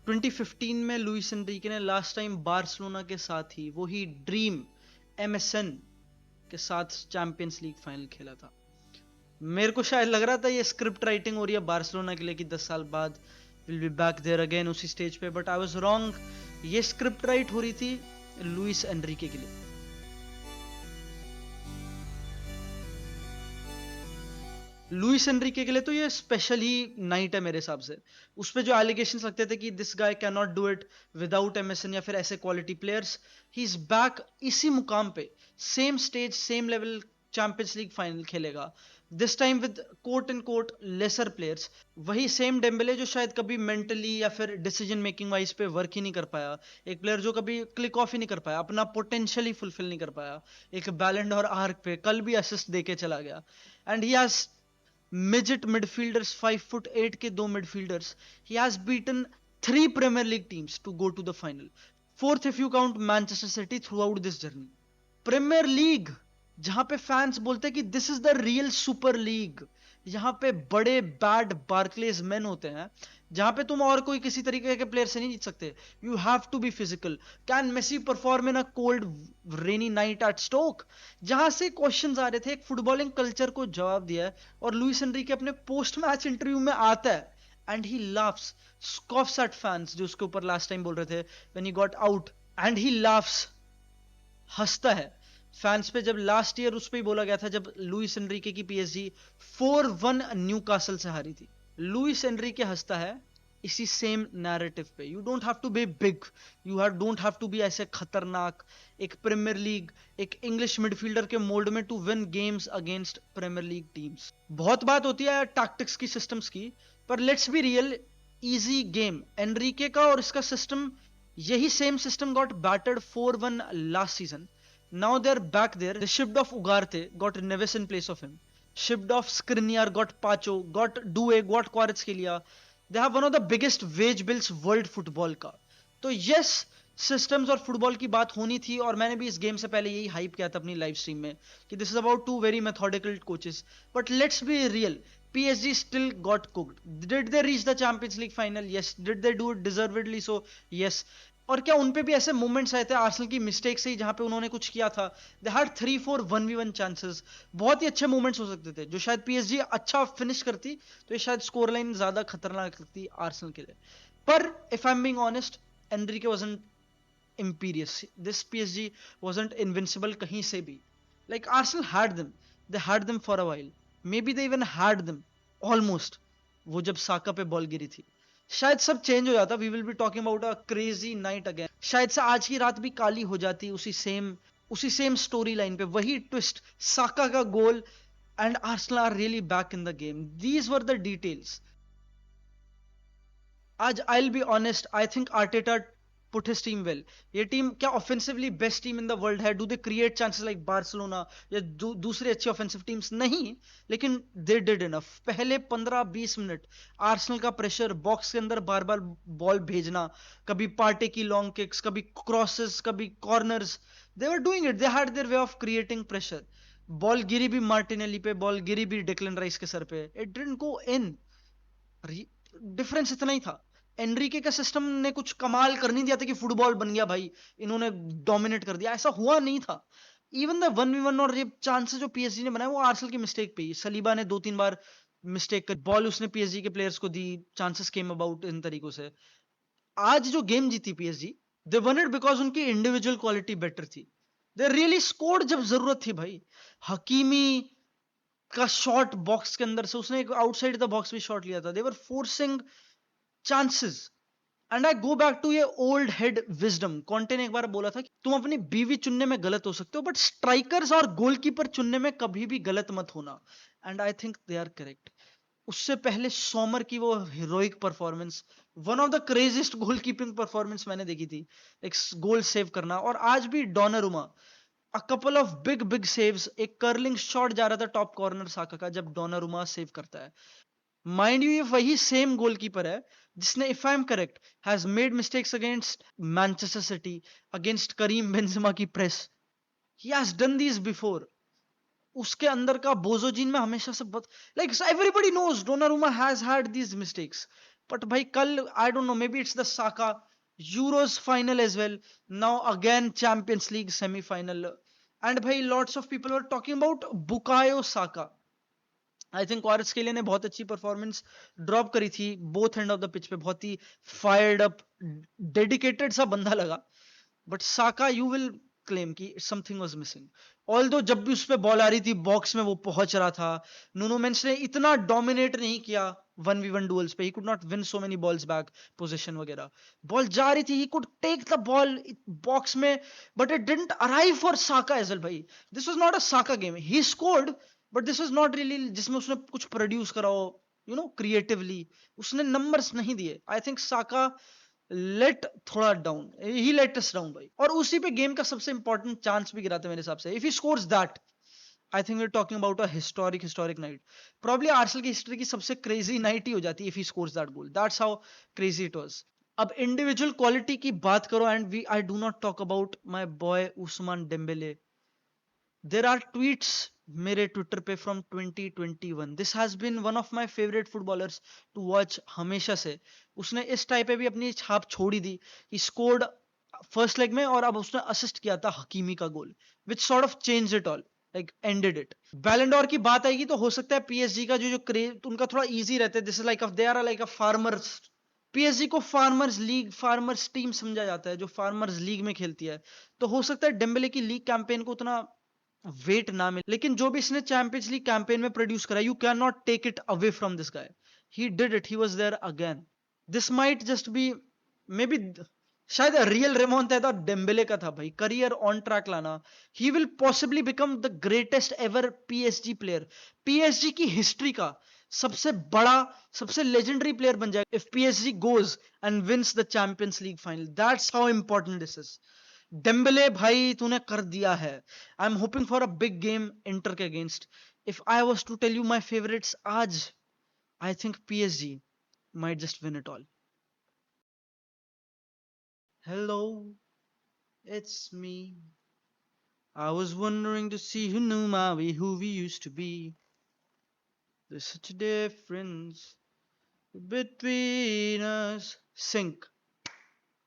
2015 में Luis Enrique ने last time Barcelona के साथ ही वही ड्रीम MSN के साथ चैंपियंस लीग फाइनल खेला था। मेरे को शायद लग रहा था ये स्क्रिप्ट राइटिंग हो रही है बार्सिलोना के लिए कि 10 साल बाद will be back there again उसी स्टेज पे, बट आई वाज रॉन्ग। ये स्क्रिप्ट राइट हो रही थी लुइस एनरिके के लिए। लुइस एनरिके के लिए तो ये स्पेशल ही नाइट है मेरे हिसाब से। उस पे जो एलिगेशंस लगते थे कि this guy can not do it without MSN या फिर ऐसे quality players, he is back इसी मुकाम पे, same stage same level, champions league final खेलेगा this time with quote and quote lesser players. वही सेम डेम्बेले जो शायद कभी मेंटली या फिर डिसीजन मेकिंग वाइज पे वर्क ही नहीं कर पाया, एक प्लेयर जो कभी क्लिक ऑफ ही नहीं कर पाया, अपना पोटेंशियल ही फुलफिल नहीं कर पाया, एक बैलेंड और आर्क पे कल भी असिस्ट देके चला गया। And he has midget midfielders, 5'8" के दो midfielders. He has beaten 3 Premier League teams to go to the final. Fourth if you count Manchester City throughout this journey. Premier League जहां पे फैंस बोलते हैं कि this is the real super league, जहां पे बड़े बैड बार्कलेज मैन होते हैं, जहां पे तुम और कोई किसी तरीके के प्लेयर से नहीं जीत सकते। You have to be physical. Can Messi perform in a cold rainy night at Stoke? जहां से क्वेश्चंस आ रहे थे, एक फुटबॉलिंग कल्चर को जवाब दिया है। और लुइस एनरिके अपने पोस्ट मैच इंटरव्यू में आता है and he laughs, scoffs at fans जो उसके ऊपर लास्ट टाइम बोल रहे थे when he got out, and he laughs, हंसता है फैंस पे। जब लास्ट ईयर उस पे ही बोला गया था जब लुइस एनरिके की PSG 4-1 न्यू कासल से हारी थी, लुइस एनरिके हंसता है इसी सेम नैरेटिव पे। You don't have to be big, you don't have to be ऐसे खतरनाक, एक प्रीमियर लीग, एक इंग्लिश मिडफील्डर के मोल्ड में to win games against Premier League teams. बहुत बात होती है टैक्टिक्स की, सिस्टम्स की, पर let's be real, easy game Enrique का और इसका सिस्टम, यही same system got battered 4-1 last season. Now they're back there. They shipped off Ugarte, got Neves in place of him. Shipped off Skriniar, got Pacho, got Due, got Kvaratskhelia. They have one of the biggest wage bills world football का. तो yes, systems और football की बात होनी थी, और मैंने भी इस गेम से पहले यही हाइप किया था अपनी लाइव स्ट्रीम में कि this is about to very methodical coaches. But let's be real, PSG still got cooked. Did they reach the Champions League final? Yes. Did they do it deservedly so? Yes. और क्या उनपे भी ऐसे moments आए थे Arsenal की mistake से ही जहां पे उन्होंने कुछ किया था? दे हैड 3-4 1v1 चांसेस, बहुत ही अच्छे मोमेंट्स हो सकते थे जो शायद PSG अच्छा फिनिश करती तो ये शायद स्कोर लाइन ज्यादा खतरनाक लगती आर्सेनल के लिए. पर if I am being honest, Enrique wasn't imperious. This PSG wasn't invincible kahin se bhi. Like Arsenal had them. They had them for a while. Maybe they even had them almost. वो जब साका पे ball गिरी थी, शायद सब change हो जाता. We will be talking about a crazy night again. शायद से आज की रात भी काली हो जाती उसी सेम स्टोरी लाइन पे, वही ट्विस्ट, साका का गोल, and Arsenal are really back in the game. These were the details. आज I will be honest, I think Arteta put his team well. ये टीम क्या offensively best team in the world है? Do they create chances like Barcelona या दूसरी अच्छी offensive teams? नहीं, लेकिन they did enough. पहले 15-20 मिनट आर्सेनल का प्रेशर, बॉक्स के अंदर बार बार बॉल भेजना, कभी पार्टे की लॉन्ग किक्स, कभी क्रॉसेस, कभी corners, they were doing it. They had their way of creating pressure. Ball गिरी भी मार्टिनेली पे, बॉल गिरी भी डिक्लन राइस के सर पे, it didn't go in. Difference इतना ही था. एनरिके का सिस्टम ने कुछ कमाल कर नहीं दिया था कि फुटबॉल बन गया भाई, इन्होंने डोमिनेट कर दिया, ऐसा हुआ नहीं था. इवन द 1v1 और ये चांसेस जो PSG ने बनाए वो आर्सेनल की मिस्टेक पे ही. सलीबा ने 2-3 बार मिस्टेक कर, बॉल उसने PSG के प्लेयर्स को दी, चांसेस केम अबाउट इन तरीकों से. आज जो गेम जीती PSG, they one it because उनकी इंडिविजुअल क्वालिटी बेटर थी. दे रियली स्कोर्ड जब जरूरत थी भाई. हकीमी का शॉट बॉक्स के अंदर से, उसने एक आउटसाइड द बॉक्स भी शॉट लिया था. They were forcing chances. And I go back to ये ओल्ड हेड विजडम. कॉन्टे ने एक बार बोला था कि तुम अपनी बीवी चुनने में गलत हो सकते हो, बट स्ट्राइकर्स और गोलकीपर चुनने में कभी भी गलत मत होना. And I think they are correct. उससे पहले सोमर की वो heroic performance, one of the craziest goalkeeping performance मैंने देखी थी, एक गोल सेव करना. और आज भी Donnarumma, a couple of big big saves. एक कर्लिंग शॉट जा रहा था टॉप कॉर्नर साका का, जब डोनारुमा सेव करता है. माइंड यू, ये वही सेम गोलकीपर है जिसने, if I am correct, has made mistakes against Manchester City, against Karim Benzema की press. He has done these before. उसके अंदर का बोजोजीन में हमेशा से बहुत, like everybody knows Donnarumma has had these mistakes. But भाई कल I don't know, maybe it's the Saka Euros final as well. Now again Champions League semi-final. And भाई lots of people were talking about Bukayo Saka. I think Kvaratskhelia ने बहुत अच्छी performance drop करी थी both end of the pitch पे, बहुत ही fired up dedicated सा बंदा लगा. But Saka you will claim कि समथिंग वाज मिसिंग. ऑल्दो जब भी उस पे बॉल आ रही थी बॉक्स में वो पहुंच रहा था. नुनो मेंस ने इतना डोमिनेट नहीं किया 1v1 डुअल्स पे. He could not win so many balls back position वगैरह. बॉल जा रही थी, he could take the ball box में, but it didn't arrive for Saka as well. भाई this was not a Saka game. He scored but this was not really जिसमें उसने कुछ produce करा हो, यू नो, क्रिएटिवली. उसने numbers नहीं दिए. आई थिंक साका लेट थोड़ा down, he let us down भाई. और उसी पे गेम का सबसे इंपॉर्टेंट चांस भी गिरा था मेरे हिसाब से. If he scores that, I think we are talking about a historic night. Probably Arsenal की हिस्ट्री की सबसे क्रेजी नाइट ही हो जाती है if he scores that goal. That's how crazy it was. अब इंडिविजुअल क्वालिटी की बात करो, and we I do not talk about my boy Ousmane Dembele. There are tweets मेरे ट्विटर पे from 2021. This has been one of my favourite footballers to watch हमेशा से. उसने इस टाइप पे भी अपनी छाप छोड़ी थी. ही स्कोर्ड फर्स्ट लेग में, और अब उसने असिस्ट किया था हकीमी का गोल, which sort of change it all, like ended it. Ballon d'Or की बात आएगी तो हो सकता है पीएसजी का जो क्रेज उनका थोड़ा इजी रहता है. This is like they are like a farmers. PSG को फार्मर्स लीग, फार्मर्स टीम समझा जाता है, जो फार्मर्स लीग में खेलती है. तो हो सकता है डेम्बेले की लीग कैंपेन को उतना वेट ना मिले, लेकिन जो भी इसने चैंपियंस लीग कैंपेन में प्रोड्यूस करा, you can not take it away from this guy. He did it, he was there again. This might just be, maybe, शायद रियल रेमोंटेडा डेम्बेले का था भाई. करियर ऑन ट्रैक लाना. He will possibly become the greatest ever PSG player. PSG की history का सबसे बड़ा, सबसे लेजेंडरी प्लेयर बन जाएगा if PSG goes and wins the champions league final. That's how important this is. Dembele भाई तूने कर दिया है. I am hoping for a big game Inter के against. If I was to tell you my favourites आज, I think PSG might just win it all. Hello, it's me. I was wondering to see who knew my way, who we used to be. There's such a difference between us. Sync.